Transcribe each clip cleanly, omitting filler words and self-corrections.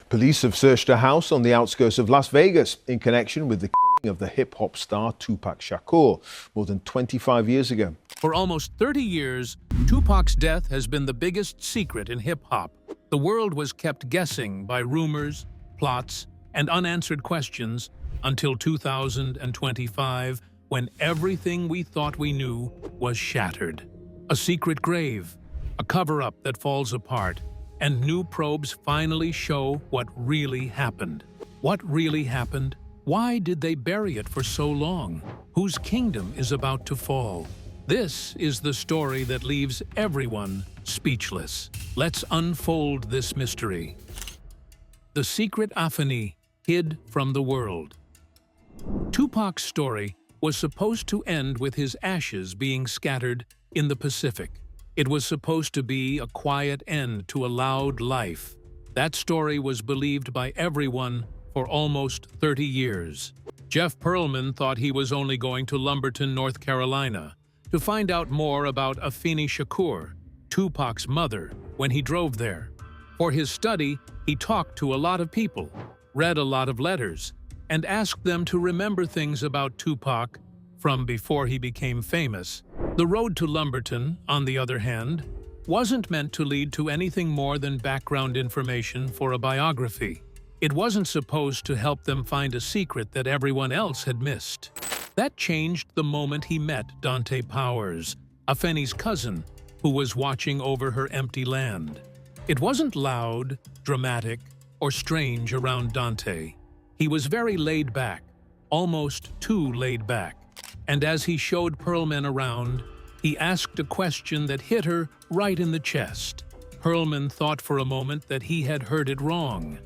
Police have searched a house on the outskirts of Las Vegas in connection with the killing of the hip-hop star Tupac Shakur more than 25 years ago. For almost 30 years, Tupac's death has been the biggest secret in hip-hop. The world was kept guessing by rumors, plots, and unanswered questions until 2025, when everything we thought we knew was shattered. A secret grave, a cover-up that falls apart, and new probes finally show what really happened. What really happened? Why did they bury it for so long? Whose kingdom is about to fall? This is the story that leaves everyone speechless. Let's unfold this mystery. The secret Afeni hid from the world. Tupac's story was supposed to end with his ashes being scattered in the Pacific. It was supposed to be a quiet end to a loud life. That story was believed by everyone for almost 30 years. Jeff Pearlman thought he was only going to Lumberton, North Carolina, to find out more about Afeni Shakur, Tupac's mother, when he drove there. For his study, he talked to a lot of people, read a lot of letters, and asked them to remember things about Tupac from before he became famous. The road to Lumberton, on the other hand, wasn't meant to lead to anything more than background information for a biography. It wasn't supposed to help them find a secret that everyone else had missed. That changed the moment he met Dante Powers, Afeni's cousin, who was watching over her empty land. It wasn't loud, dramatic, or strange around Dante. He was very laid back, almost too laid back. And as he showed Pearlman around, he asked a question that hit her right in the chest. Pearlman thought for a moment that he had heard it wrong.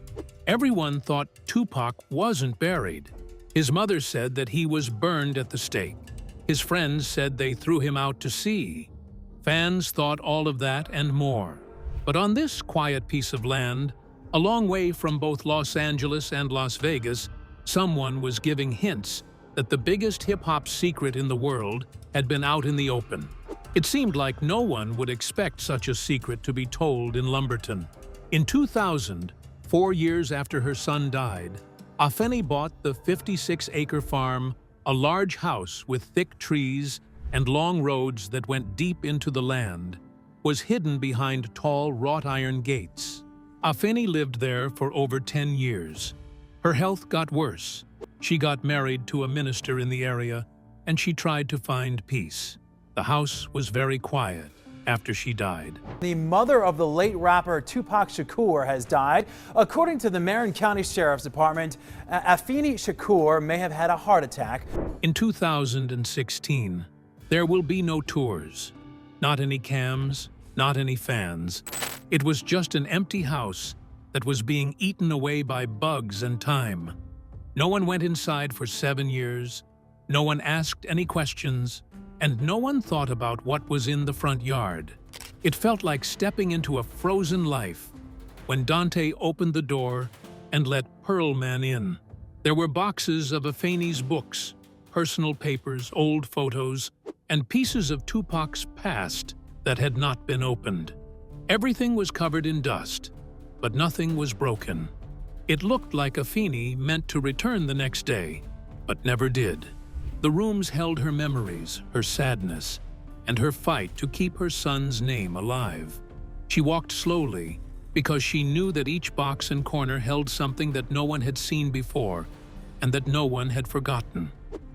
Everyone thought Tupac wasn't buried. His mother said that he was burned at the stake. His friends said they threw him out to sea. Fans thought all of that and more. But on this quiet piece of land, a long way from both Los Angeles and Las Vegas, someone was giving hints that the biggest hip-hop secret in the world had been out in the open. It seemed like no one would expect such a secret to be told in Lumberton. In 2000, 4 years after her son died, Afeni bought the 56-acre farm, a large house with thick trees and long roads that went deep into the land, was hidden behind tall wrought-iron gates. Afeni lived there for over 10 years. Her health got worse. She got married to a minister in the area, and she tried to find peace. The house was very quiet after she died. The mother of the late rapper Tupac Shakur has died. According to the Marin County Sheriff's Department, Afeni Shakur may have had a heart attack. In 2016, there will be no tours, not any cams, not any fans. It was just an empty house that was being eaten away by bugs and time. No one went inside for 7 years, no one asked any questions, and no one thought about what was in the front yard. It felt like stepping into a frozen life when Dante opened the door and let Pearlman in. There were boxes of Afeni's books, personal papers, old photos, and pieces of Tupac's past that had not been opened. Everything was covered in dust, but nothing was broken. It looked like Afeni meant to return the next day, but never did. The rooms held her memories, her sadness, and her fight to keep her son's name alive. She walked slowly because she knew that each box and corner held something that no one had seen before and that no one had forgotten.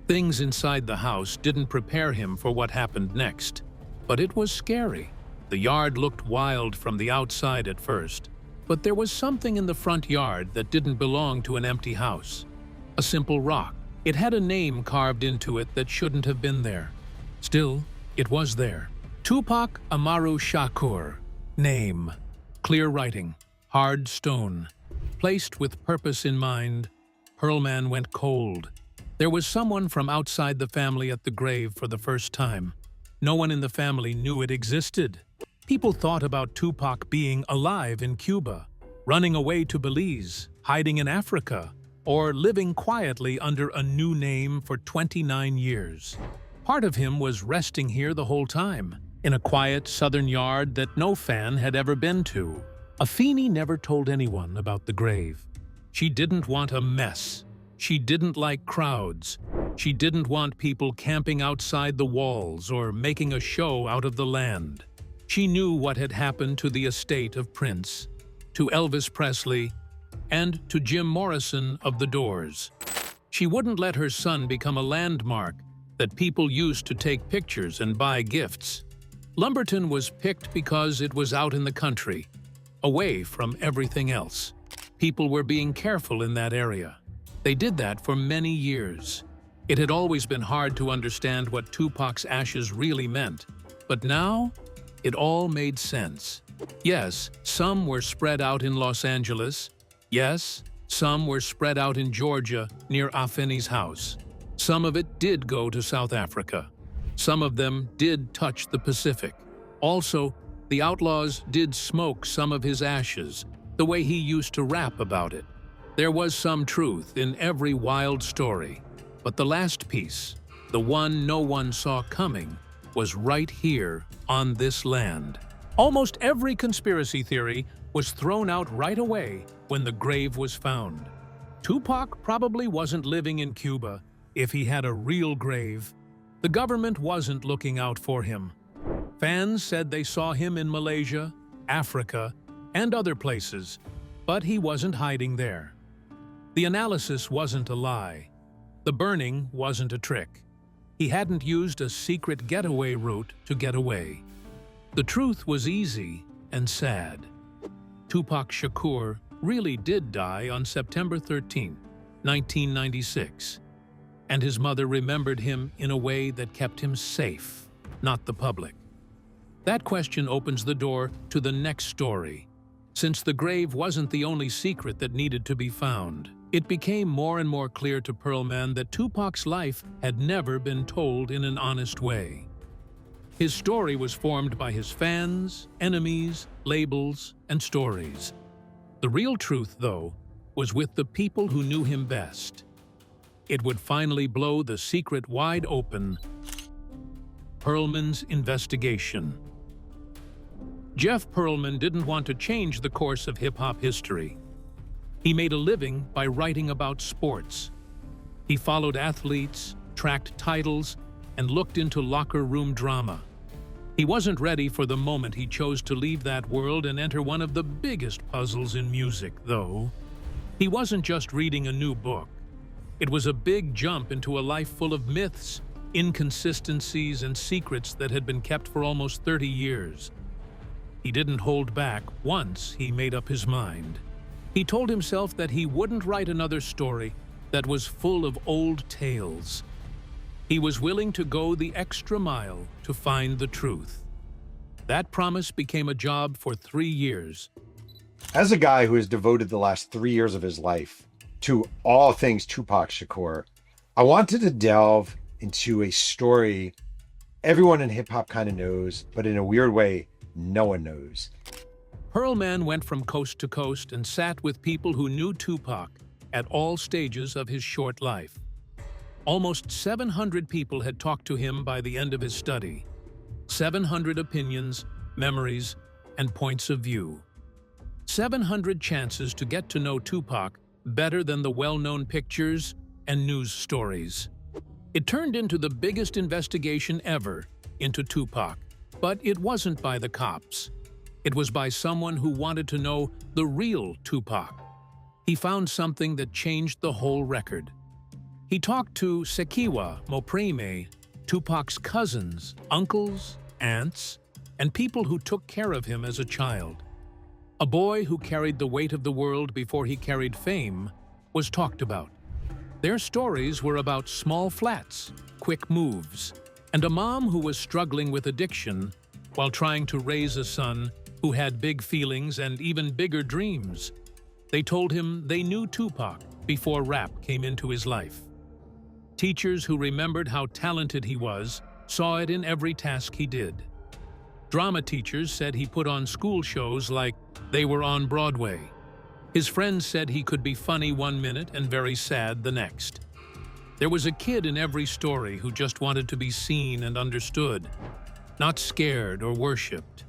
Things inside the house didn't prepare him for what happened next, but it was scary. The yard looked wild from the outside at first, but there was something in the front yard that didn't belong to an empty house. A simple rock. It had a name carved into it that shouldn't have been there. Still, it was there. Tupac Amaru Shakur. Name. Clear writing. Hard stone. Placed with purpose in mind, Pearlman went cold. There was someone from outside the family at the grave for the first time. No one in the family knew it existed. People thought about Tupac being alive in Cuba, running away to Belize, hiding in Africa, or living quietly under a new name for 29 years. Part of him was resting here the whole time, in a quiet southern yard that no fan had ever been to. Afeni never told anyone about the grave. She didn't want a mess. She didn't like crowds. She didn't want people camping outside the walls or making a show out of the land. She knew what had happened to the estate of Prince, to Elvis Presley, and to Jim Morrison of The Doors. She wouldn't let her son become a landmark that people used to take pictures and buy gifts. Lumberton was picked because it was out in the country, away from everything else. People were being careful in that area. They did that for many years. It had always been hard to understand what Tupac's ashes really meant, but now it all made sense. Yes, some were spread out in Los Angeles. Yes, some were spread out in Georgia near Afeni's house. Some of it did go to South Africa. Some of them did touch the Pacific. Also, the outlaws did smoke some of his ashes, the way he used to rap about it. There was some truth in every wild story, but the last piece, the one no one saw coming, was right here on this land. Almost every conspiracy theory was thrown out right away when the grave was found. Tupac probably wasn't living in Cuba if he had a real grave. The government wasn't looking out for him. Fans said they saw him in Malaysia, Africa, and other places, but he wasn't hiding there. The analysis wasn't a lie. The burning wasn't a trick. He hadn't used a secret getaway route to get away. The truth was easy and sad. Tupac Shakur really did die on September 13, 1996, and his mother remembered him in a way that kept him safe, not the public. That question opens the door to the next story. Since the grave wasn't the only secret that needed to be found, it became more and more clear to Pearlman that Tupac's life had never been told in an honest way. His story was formed by his fans, enemies, labels, and stories. The real truth, though, was with the people who knew him best. It would finally blow the secret wide open. Pearlman's investigation. Jeff Pearlman didn't want to change the course of hip-hop history. He made a living by writing about sports. He followed athletes, tracked titles, and looked into locker room drama. He wasn't ready for the moment he chose to leave that world and enter one of the biggest puzzles in music, though. He wasn't just reading a new book. It was a big jump into a life full of myths, inconsistencies, and secrets that had been kept for almost 30 years. He didn't hold back once he made up his mind. He told himself that he wouldn't write another story that was full of old tales. He was willing to go the extra mile to find the truth. That promise became a job for 3 years. As a guy who has devoted the last 3 years of his life to all things Tupac Shakur, I wanted to delve into a story everyone in hip-hop kind of knows, but in a weird way, no one knows. Pearlman went from coast to coast and sat with people who knew Tupac at all stages of his short life. Almost 700 people had talked to him by the end of his study. 700 opinions, memories, and points of view. 700 chances to get to know Tupac better than the well-known pictures and news stories. It turned into the biggest investigation ever into Tupac, but it wasn't by the cops. It was by someone who wanted to know the real Tupac. He found something that changed the whole record. He talked to Sekiwa Mopreme, Tupac's cousins, uncles, aunts, and people who took care of him as a child. A boy who carried the weight of the world before he carried fame was talked about. Their stories were about small flats, quick moves, and a mom who was struggling with addiction while trying to raise a son who had big feelings and even bigger dreams. They told him they knew Tupac before rap came into his life. Teachers who remembered how talented he was saw it in every task he did. Drama teachers said he put on school shows like they were on Broadway. His friends said he could be funny one minute and very sad the next. There was a kid in every story who just wanted to be seen and understood, not scared or worshipped.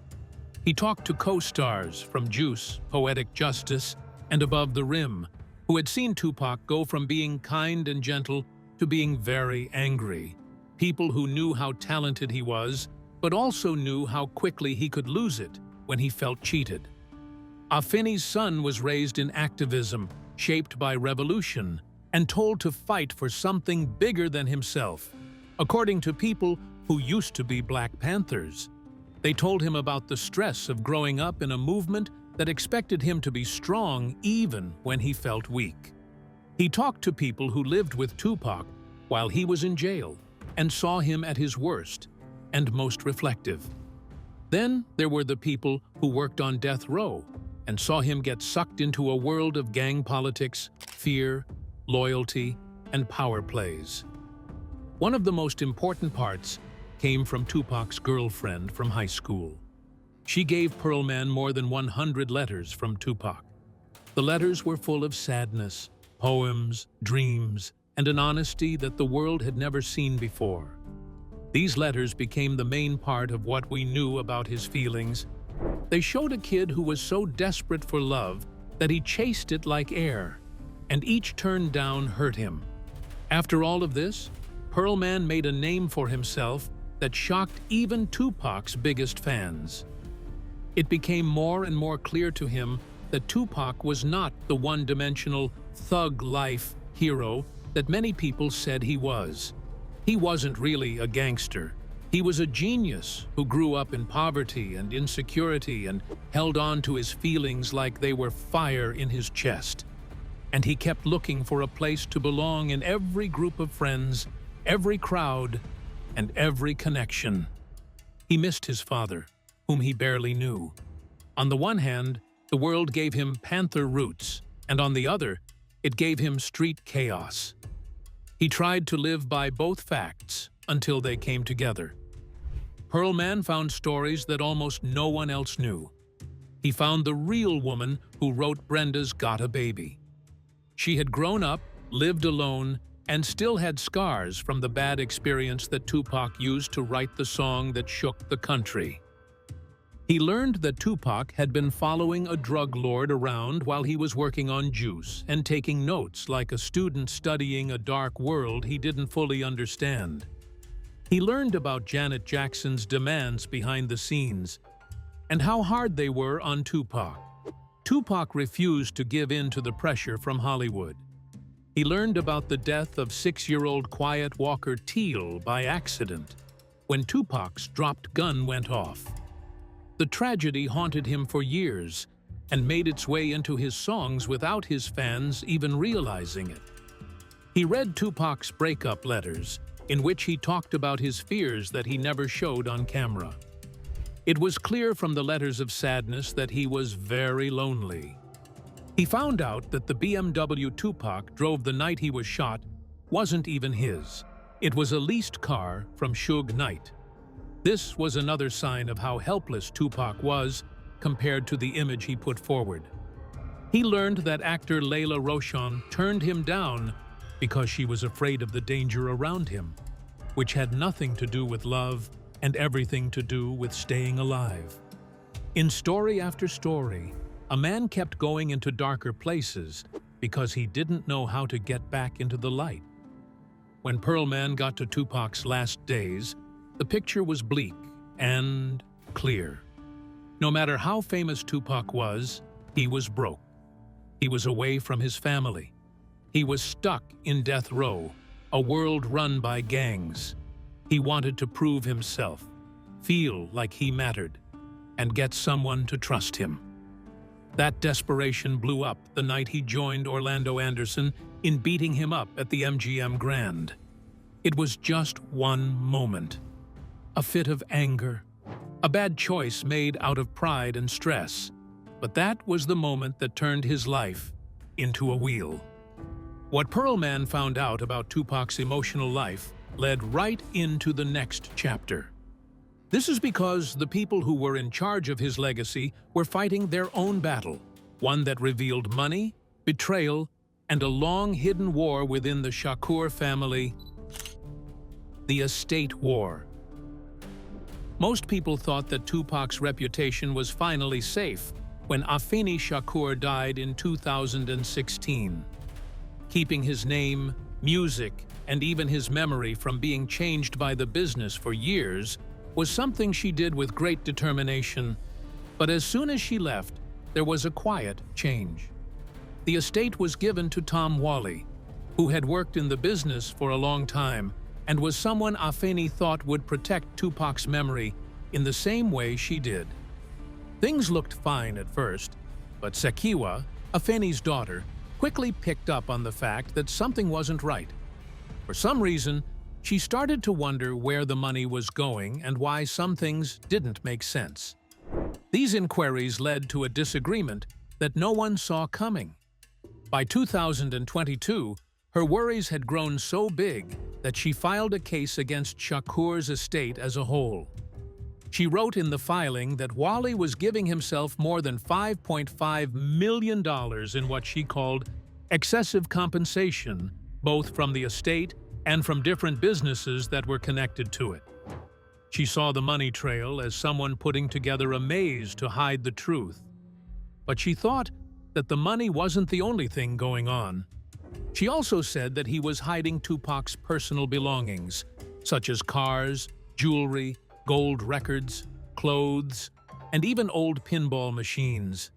He talked to co-stars from Juice, Poetic Justice, and Above the Rim, who had seen Tupac go from being kind and gentle to being very angry. People who knew how talented he was, but also knew how quickly he could lose it when he felt cheated. Afeni's son was raised in activism, shaped by revolution, and told to fight for something bigger than himself. According to people who used to be Black Panthers, they told him about the stress of growing up in a movement that expected him to be strong even when he felt weak. He talked to people who lived with Tupac while he was in jail and saw him at his worst and most reflective. Then there were the people who worked on death row and saw him get sucked into a world of gang politics, fear, loyalty, and power plays. One of the most important parts came from Tupac's girlfriend from high school. She gave Pearlman more than 100 letters from Tupac. The letters were full of sadness, poems, dreams, and an honesty that the world had never seen before. These letters became the main part of what we knew about his feelings. They showed a kid who was so desperate for love that he chased it like air, and each turned down hurt him. After all of this, Pearlman made a name for himself that shocked even Tupac's biggest fans. It became more and more clear to him that Tupac was not the one-dimensional, thug-life hero that many people said he was. He wasn't really a gangster. He was a genius who grew up in poverty and insecurity and held on to his feelings like they were fire in his chest. And he kept looking for a place to belong in every group of friends, every crowd, and every connection. He missed his father, whom he barely knew. On the one hand, the world gave him Panther roots, and on the other, it gave him street chaos. He tried to live by both facts until they came together. Pearlman found stories that almost no one else knew. He found the real woman who wrote Brenda's Got a Baby. She had grown up, lived alone, and still had scars from the bad experience that Tupac used to write the song that shook the country. He learned that Tupac had been following a drug lord around while he was working on Juice and taking notes like a student studying a dark world he didn't fully understand. He learned about Janet Jackson's demands behind the scenes and how hard they were on Tupac. Tupac refused to give in to the pressure from Hollywood. He learned about the death of 6-year-old Quiet Walker Teal by accident when Tupac's dropped gun went off. The tragedy haunted him for years and made its way into his songs without his fans even realizing it. He read Tupac's breakup letters, in which he talked about his fears that he never showed on camera. It was clear from the letters of sadness that he was very lonely. He found out that the BMW Tupac drove the night he was shot wasn't even his. It was a leased car from Suge Knight. This was another sign of how helpless Tupac was compared to the image he put forward. He learned that actor Layla Roshan turned him down because she was afraid of the danger around him, which had nothing to do with love and everything to do with staying alive. In story after story, a man kept going into darker places because he didn't know how to get back into the light. When Pearlman got to Tupac's last days, the picture was bleak and clear. No matter how famous Tupac was, he was broke. He was away from his family. He was stuck in death row, a world run by gangs. He wanted to prove himself, feel like he mattered, and get someone to trust him. That desperation blew up the night he joined Orlando Anderson in beating him up at the MGM Grand. It was just one moment. A fit of anger, a bad choice made out of pride and stress. But that was the moment that turned his life into a wheel. What Pearlman found out about Tupac's emotional life led right into the next chapter. This is because the people who were in charge of his legacy were fighting their own battle, one that revealed money, betrayal, and a long-hidden war within the Shakur family, the estate war. Most people thought that Tupac's reputation was finally safe when Afeni Shakur died in 2016. Keeping his name, music, and even his memory from being changed by the business for years was something she did with great determination. But as soon as she left, there was a quiet change. The estate was given to Tom Wally, who had worked in the business for a long time and was someone Afeni thought would protect Tupac's memory in the same way she did. Things looked fine at first, but Sekiwa, Afeni's daughter, quickly picked up on the fact that something wasn't right. For some reason, she started to wonder where the money was going and why some things didn't make sense. These inquiries led to a disagreement that no one saw coming. By 2022, her worries had grown so big that she filed a case against Shakur's estate as a whole. She wrote in the filing that Wally was giving himself more than $5.5 million in what she called excessive compensation, both from the estate and from different businesses that were connected to it. She saw the money trail as someone putting together a maze to hide the truth. But she thought that the money wasn't the only thing going on. She also said that he was hiding Tupac's personal belongings, such as cars, jewelry, gold records, clothes, and even old pinball machines.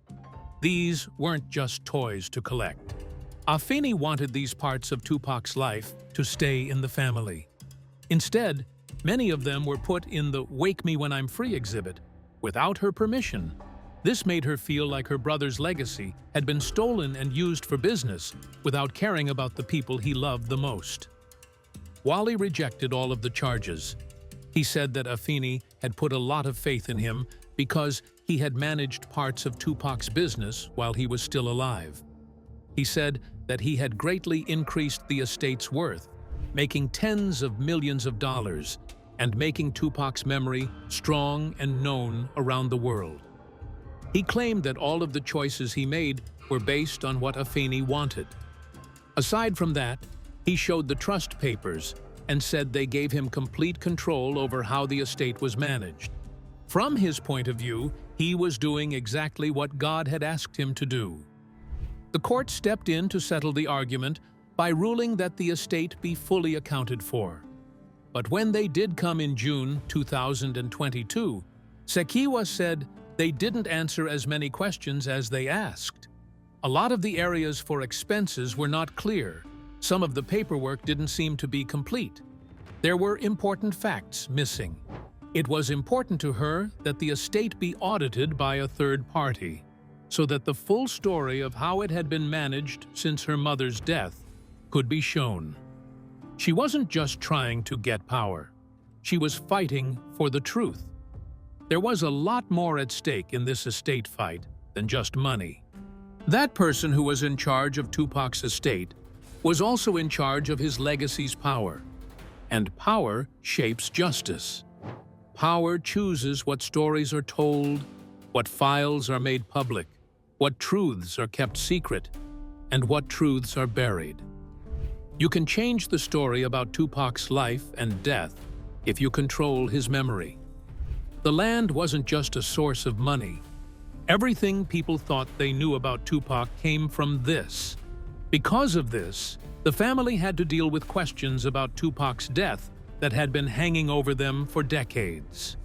These weren't just toys to collect. Afeni wanted these parts of Tupac's life to stay in the family. Instead, many of them were put in the Wake Me When I'm Free exhibit without her permission. This made her feel like her brother's legacy had been stolen and used for business without caring about the people he loved the most. Wally rejected all of the charges. He said that Afeni had put a lot of faith in him because he had managed parts of Tupac's business while he was still alive. He said that he had greatly increased the estate's worth, making tens of millions of dollars and making Tupac's memory strong and known around the world. He claimed that all of the choices he made were based on what Afeni wanted. Aside from that, he showed the trust papers and said they gave him complete control over how the estate was managed. From his point of view, he was doing exactly what God had asked him to do. The court stepped in to settle the argument by ruling that the estate be fully accounted for. But when they did come in June 2022, Sekiwa said they didn't answer as many questions as they asked. A lot of the areas for expenses were not clear. Some of the paperwork didn't seem to be complete. There were important facts missing. It was important to her that the estate be audited by a third party, so that the full story of how it had been managed since her mother's death could be shown. She wasn't just trying to get power. She was fighting for the truth. There was a lot more at stake in this estate fight than just money. That person who was in charge of Tupac's estate was also in charge of his legacy's power. And power shapes justice. Power chooses what stories are told, what files are made public, what truths are kept secret, and what truths are buried. You can change the story about Tupac's life and death if you control his memory. The land wasn't just a source of money. Everything people thought they knew about Tupac came from this. Because of this, the family had to deal with questions about Tupac's death that had been hanging over them for decades.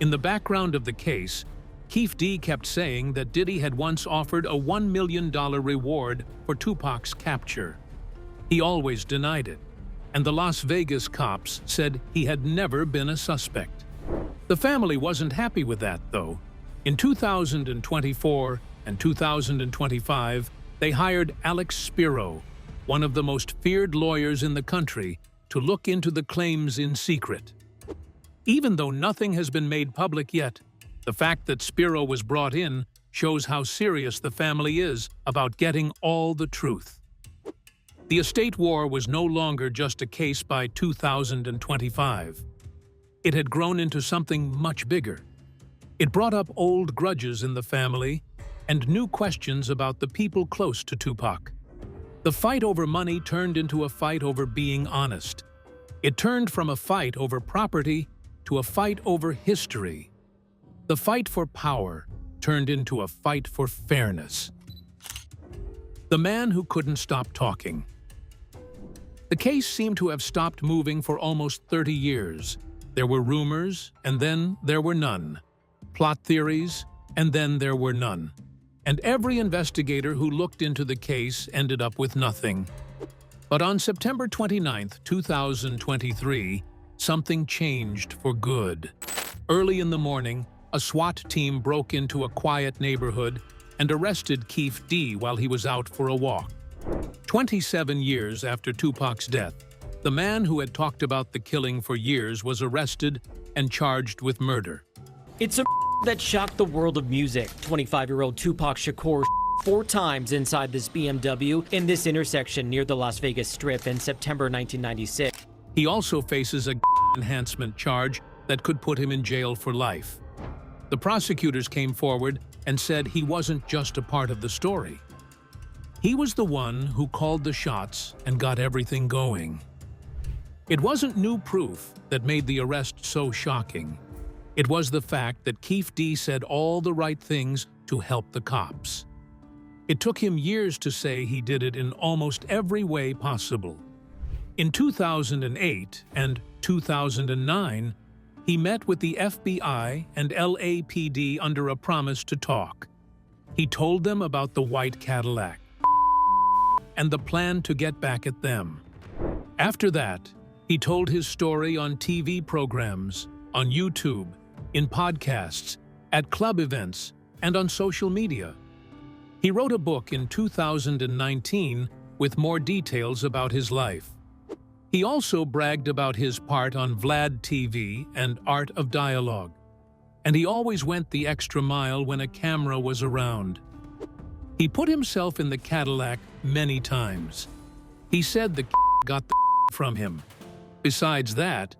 In the background of the case, Keefe D kept saying that Diddy had once offered a $1 million reward for Tupac's capture. He always denied it, and the Las Vegas cops said he had never been a suspect. The family wasn't happy with that, though. In 2024 and 2025, they hired Alex Spiro, one of the most feared lawyers in the country, to look into the claims in secret. Even though nothing has been made public yet, the fact that Spiro was brought in shows how serious the family is about getting all the truth. The estate war was no longer just a case by 2025. It had grown into something much bigger. It brought up old grudges in the family and new questions about the people close to Tupac. The fight over money turned into a fight over being honest. It turned from a fight over property to a fight over history. The fight for power turned into a fight for fairness. The man who couldn't stop talking. The case seemed to have stopped moving for almost 30 years. There were rumors, and then there were none. Plot theories, and then there were none. And every investigator who looked into the case ended up with nothing. But on September 29, 2023, something changed for good. Early in the morning, a SWAT team broke into a quiet neighborhood and arrested Keefe D. while he was out for a walk. 27 years after Tupac's death, the man who had talked about the killing for years was arrested and charged with murder. It's a that shocked the world of music. 25-year-old Tupac Shakur 4 times inside this BMW in this intersection near the Las Vegas Strip in September 1996. He also faces a enhancement charge that could put him in jail for life. The prosecutors came forward and said he wasn't just a part of the story. He was the one who called the shots and got everything going. It wasn't new proof that made the arrest so shocking. It was the fact that Keefe D. said all the right things to help the cops. It took him years to say he did it in almost every way possible. In 2008 and 2009, he met with the FBI and LAPD under a promise to talk. He told them about the white Cadillac and the plan to get back at them. After that, he told his story on TV programs, on YouTube, in podcasts, at club events, and on social media. He wrote a book in 2019 with more details about his life. He also bragged about his part on Vlad TV and Art of Dialogue. And he always went the extra mile when a camera was around. He put himself in the Cadillac many times. He said the got the from him. Besides that,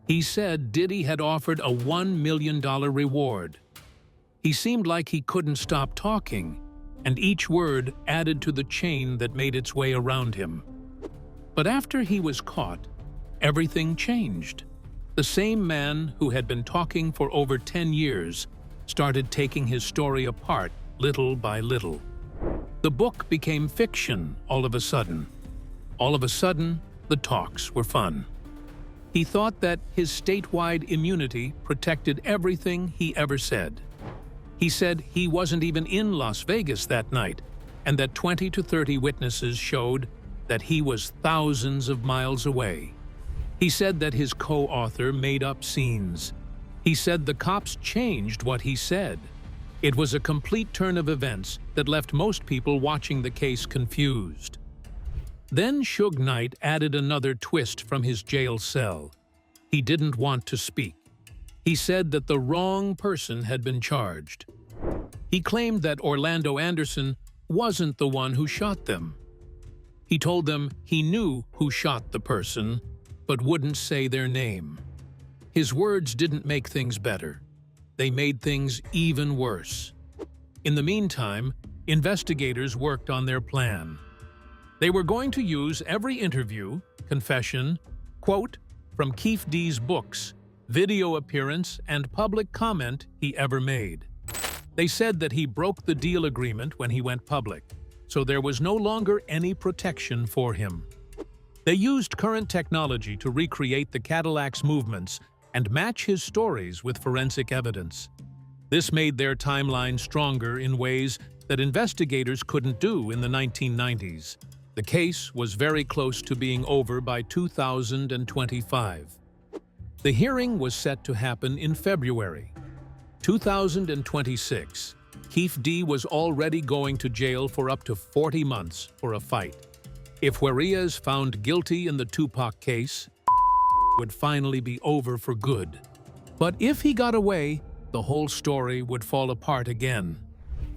he said Diddy had offered a $1 million reward. He seemed like he couldn't stop talking, and each word added to the chain that made its way around him. But after he was caught, everything changed. The same man who had been talking for over 10 years started taking his story apart little by little. The book became fiction all of a sudden. All of a sudden, the talks were fun. He thought that his statewide immunity protected everything he ever said. He said he wasn't even in Las Vegas that night, and that 20 to 30 witnesses showed that he was thousands of miles away. He said that his co-author made up scenes. He said the cops changed what he said. It was a complete turn of events that left most people watching the case confused. Then Suge Knight added another twist from his jail cell. He didn't want to speak. He said that the wrong person had been charged. He claimed that Orlando Anderson wasn't the one who shot them. He told them he knew who shot the person, but wouldn't say their name. His words didn't make things better. They made things even worse. In the meantime, investigators worked on their plan. They were going to use every interview, confession, quote from Keefe D's books, video appearance, and public comment he ever made. They said that he broke the deal agreement when he went public, so there was no longer any protection for him. They used current technology to recreate the Cadillac's movements and match his stories with forensic evidence. This made their timeline stronger in ways that investigators couldn't do in the 1990s. The case was very close to being over by 2025. The hearing was set to happen in February 2026. Keefe D was already going to jail for up to 40 months for a fight. If Juarez found guilty in the Tupac case, would finally be over for good. But if he got away, the whole story would fall apart again.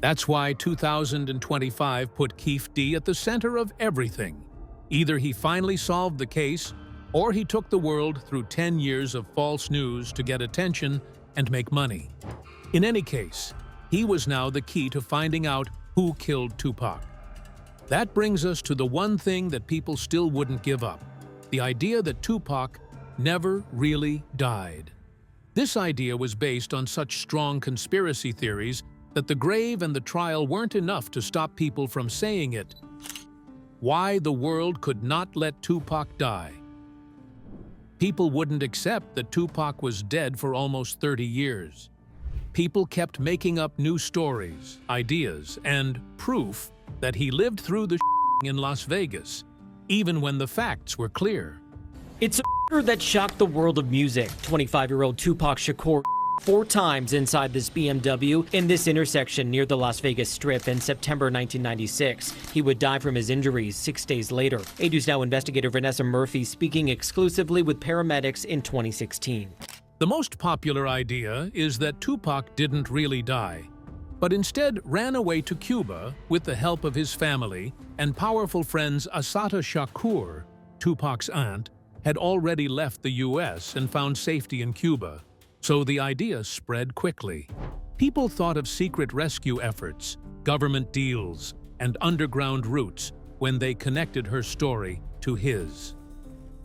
That's why 2025 put Keefe D at the center of everything. Either he finally solved the case, or he took the world through 10 years of false news to get attention and make money. In any case, he was now the key to finding out who killed Tupac. That brings us to the one thing that people still wouldn't give up, the idea that Tupac never really died. This idea was based on such strong conspiracy theories that the grave and the trial weren't enough to stop people from saying it. Why the world could not let Tupac die. People wouldn't accept that Tupac was dead for almost 30 years. People kept making up new stories, ideas, and proof that he lived through the in Las Vegas, even when the facts were clear. It's a murder that shocked the world of music. 25-year-old Tupac Shakur 4 times inside this BMW in this intersection near the Las Vegas Strip in September 1996. He would die from his injuries 6 days later. 8 News Now investigator Vanessa Murphy speaking exclusively with paramedics in 2016. The most popular idea is that Tupac didn't really die, but instead ran away to Cuba with the help of his family and powerful friends. Assata Shakur, Tupac's aunt, had already left the U.S. and found safety in Cuba, so the idea spread quickly. People thought of secret rescue efforts, government deals, and underground routes when they connected her story to his.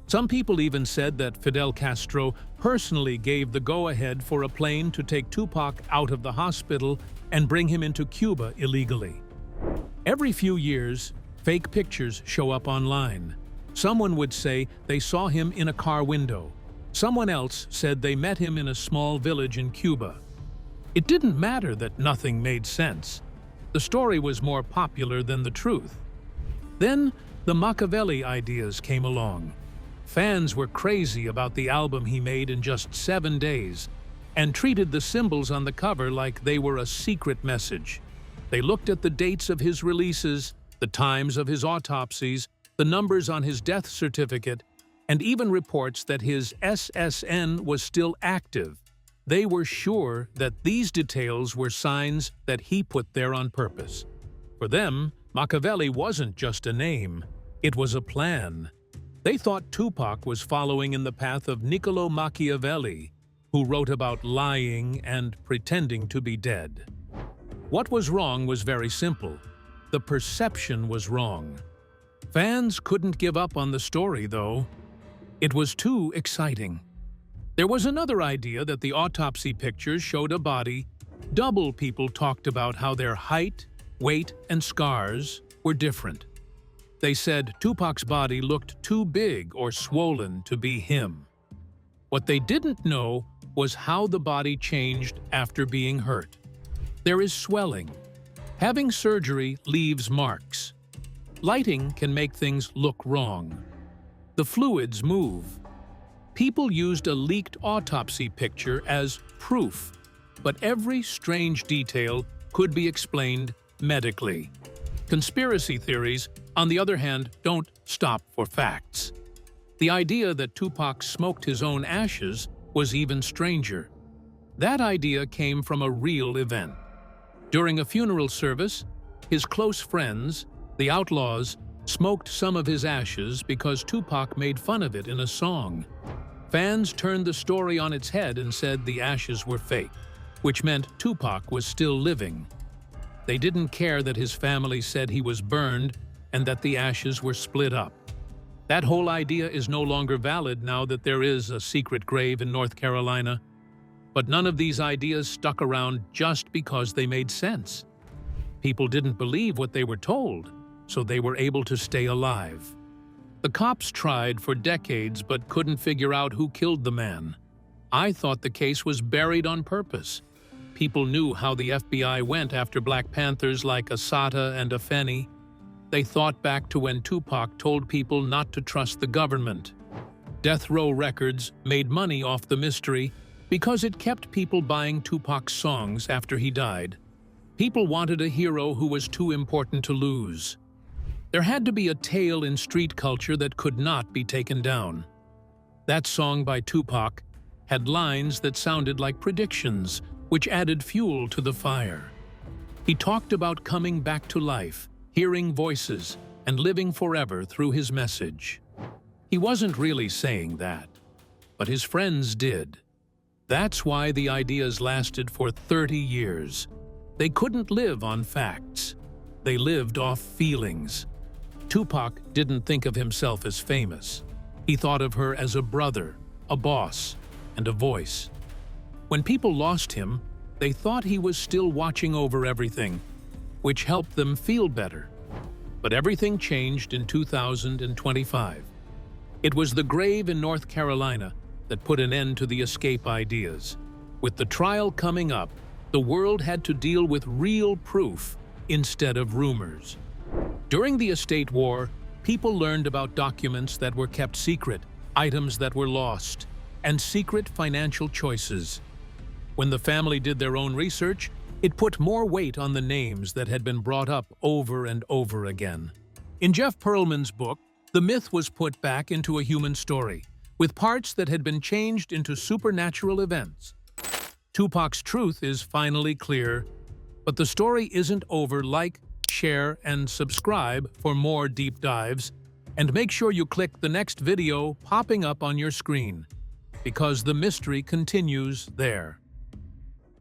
Some people even said that Fidel Castro personally gave the go-ahead for a plane to take Tupac out of the hospital and bring him into Cuba illegally. Every few years, fake pictures show up online. Someone would say they saw him in a car window. Someone else said they met him in a small village in Cuba. It didn't matter that nothing made sense. The story was more popular than the truth. Then, the Machiavelli ideas came along. Fans were crazy about the album he made in just 7 days and treated the symbols on the cover like they were a secret message. They looked at the dates of his releases, the times of his autopsies, the numbers on his death certificate, and even reports that his SSN was still active. They were sure that these details were signs that he put there on purpose. For them, Machiavelli wasn't just a name, it was a plan. They thought Tupac was following in the path of Niccolo Machiavelli, who wrote about lying and pretending to be dead. What was wrong was very simple. The perception was wrong. Fans couldn't give up on the story, though. It was too exciting. There was another idea that the autopsy pictures showed a body. Double people talked about how their height, weight, and scars were different. They said Tupac's body looked too big or swollen to be him. What they didn't know was how the body changed after being hurt. There is swelling. Having surgery leaves marks. Lighting can make things look wrong. The fluids move. People used a leaked autopsy picture as proof, but every strange detail could be explained medically. Conspiracy theories, on the other hand, don't stop for facts. The idea that Tupac smoked his own ashes was even stranger. That idea came from a real event. During a funeral service, his close friends, the Outlaws, smoked some of his ashes because Tupac made fun of it in a song. Fans turned the story on its head and said the ashes were fake, which meant Tupac was still living. They didn't care that his family said he was burned and that the ashes were split up. That whole idea is no longer valid now that there is a secret grave in North Carolina. But none of these ideas stuck around just because they made sense. People didn't believe what they were told, so they were able to stay alive. The cops tried for decades but couldn't figure out who killed the man. I thought the case was buried on purpose. People knew how the FBI went after Black Panthers like Assata and Afeni. They thought back to when Tupac told people not to trust the government. Death Row Records made money off the mystery because it kept people buying Tupac's songs after he died. People wanted a hero who was too important to lose. There had to be a tale in street culture that could not be taken down. That song by Tupac had lines that sounded like predictions, which added fuel to the fire. He talked about coming back to life, hearing voices, and living forever through his message. He wasn't really saying that, but his friends did. That's why the ideas lasted for 30 years. They couldn't live on facts. They lived off feelings. Tupac didn't think of himself as famous. He thought of her as a brother, a boss, and a voice. When people lost him, they thought he was still watching over everything, which helped them feel better. But everything changed in 2025. It was the grave in North Carolina that put an end to the escape ideas. With the trial coming up, the world had to deal with real proof instead of rumors. During the estate war, people learned about documents that were kept secret, items that were lost, and secret financial choices. When the family did their own research, it put more weight on the names that had been brought up over and over again. In Jeff Pearlman's book, the myth was put back into a human story, with parts that had been changed into supernatural events. Tupac's truth is finally clear, but the story isn't over. Like, share, and subscribe for more deep dives, and make sure you click the next video popping up on your screen, because the mystery continues there.